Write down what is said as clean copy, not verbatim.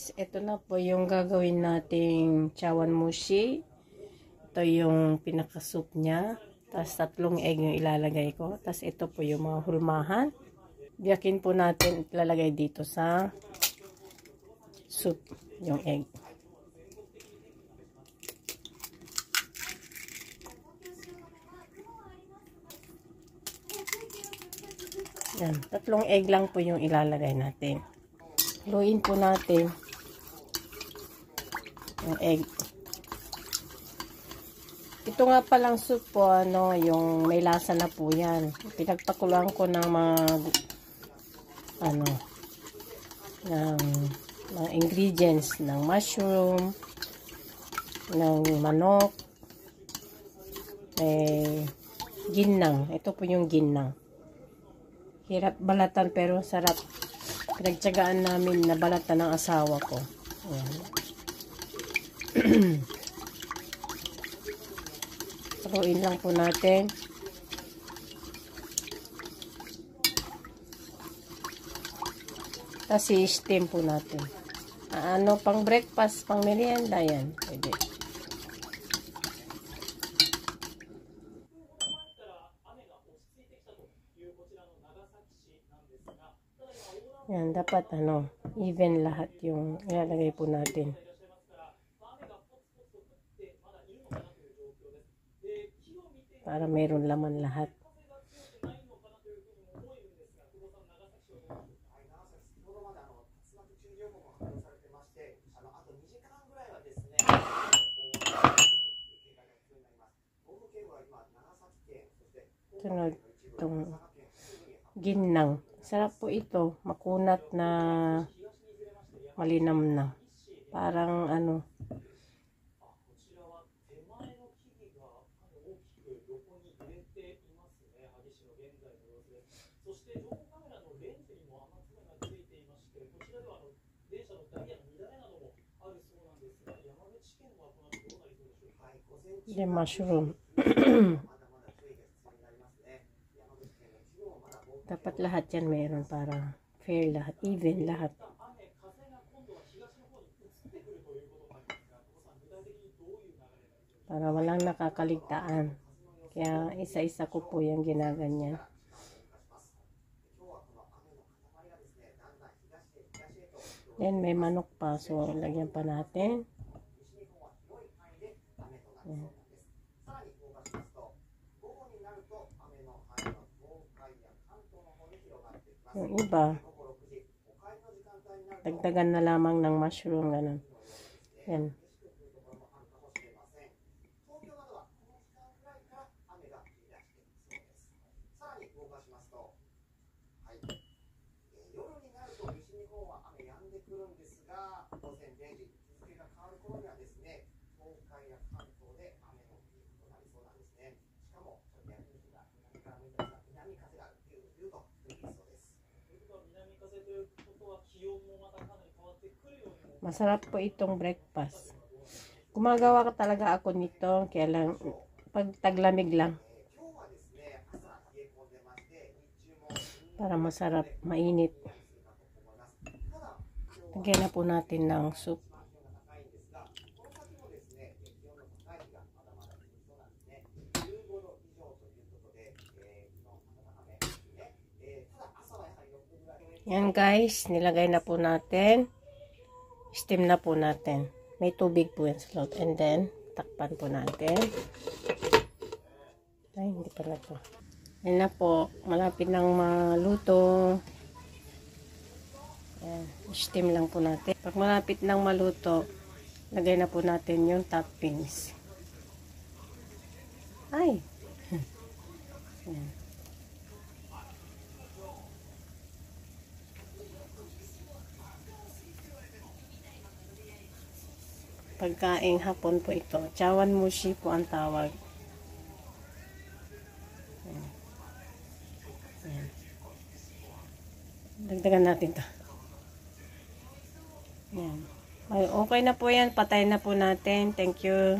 guys, ito na po yung gagawin nating chawanmushi. Ito yung pinaka-soup niya. Tapos 3 egg yung ilalagay ko. Tapos ito po yung mga hulmahan. Biyakin po natin ilalagay dito sa soup yung egg. Yan, 3 egg lang po yung ilalagay natin. Haluin po natin yung egg. Ito nga palang soup po, yung may lasa na po yan. Pinagpakuluan ko ng mga ingredients ng mushroom, ng manok, ginang. Ito po yung ginang. Hirap balatan pero sarap. Pinagtyagaan namin na balatan ng asawa ko. Ayan. Haluin lang po natin. Tapos i-steam po natin. Pang breakfast, pang merienda yan. Pwede. Yan, dapat even lahat yung ilalagay po natin. Para mayroon laman lahat. Sunod itong ginang. Sarap po ito. Makunat na malinam na. Parang yung mushroom. Dapat lahat yan meron para fair lahat, even lahat. Para walang nakakaligtaan. Kaya isa-isa ko po yung ginaganyan. Then may manok pa, so lagyan pa natin. Ayan. Yung iba, dagdagan na lamang ng mushroom, ganun. Yan. Masarap po itong breakfast. Gumagawa ka talaga ako nito, kaya lang pag taglamig lang. Para masarap, mainit. Lagyan na po natin ng soup. Yan guys, nilagay na po natin. Steam na po natin. May tubig po yan sa loob. And then, takpan po natin. Ay, hindi pa na po. Yan na po. Malapit nang maluto. Yan. Steam lang po natin. Pag malapit nang maluto, lagay na po natin yung toppings. Ay! Yan. Pagkaing hapon po ito. Chawanmushi po ang tawag. Ayan. Ayan. Dagdagan natin ito. Ayan. Okay na po yan. Patayin na po natin. Thank you.